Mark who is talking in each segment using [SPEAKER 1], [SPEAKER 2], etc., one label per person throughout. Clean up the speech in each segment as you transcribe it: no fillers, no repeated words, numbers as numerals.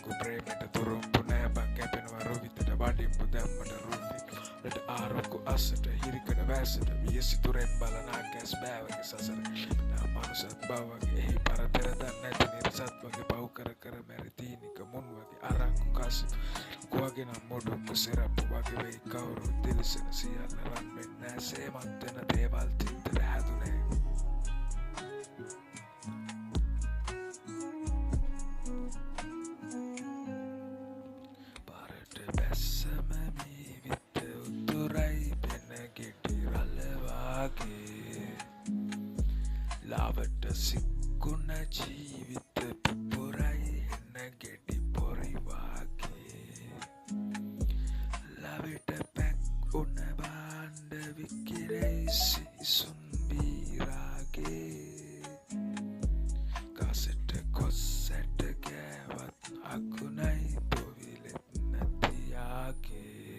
[SPEAKER 1] අරක්කු ප්‍රේමට තුරුම්පු නෑබක් කැපෙනවා රුවිතට වඩිම්පු දැම්මට රුවිට ආරක්කු අස්සට හිරිකඩ වැසට වියසිතුරෙන් බලනා කැස් බෑවගේ සසර මනුසත් බවගේ එහි පරතර දන්න ඇති නිරසත් වගේ පව් කර කර මැරි තීනික මුන් වගේ අරක්කු කස කුවගෙන මොඩුක්කු සිරප්පු වගේ වෙයි කවුරු දිලිසෙන සියල්ල රන් වෙන්නෑ සේමත් වෙන දේවල් තින්තර හැදුනේ පාරට බැස්සම මේ විත්ත උතුරයි පෙන ගෙඩි රලවාගේ ලාවට සික්කුණ ජීවිත පුපුරයි එන ගෙඩි පොරි වාගේ ලවිට පැක් උන බාණ්ඩ විකිරෙයි සිසුන් බීරාගේ කසට කොස්සට ගෑවත් අකුණයි පොවිලෙත් නැතියාගේ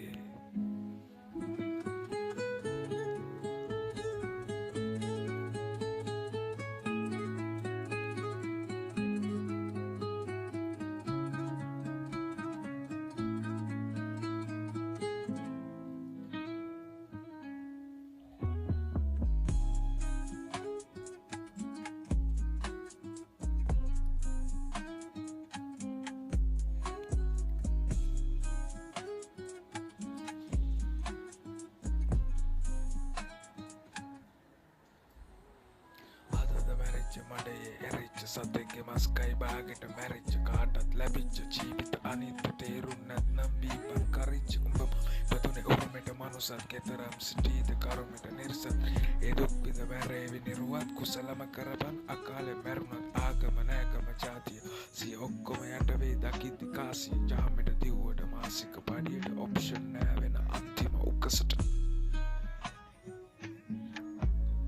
[SPEAKER 1] මඩේ එරිච්ච සතෙක්ගේ මස්කයි බාගෙට මැරිච්ච කාටත් ලැබිච්ච ජීවිත අනිත්‍ය තේරුම් නැත්නම් බීපන් කරිච්ච උඹ පතුනේ උරුමෙට මනුසත් කෙතරම් සිටීද කරුමෙට නිර්සත් ඒ දුක් විඳ මැරේවි නිරුවත් කුසලම කරපන් අකාලේ මැරුණත් ආගම නෑගම ජාතිය සිය ඔක්කොම යට වේ දකිද්දි කාසිය ජාමෙට දිව්වට මාසික පඩියට ඔප්ෂන් නෑ වෙන අන්තිම උකසට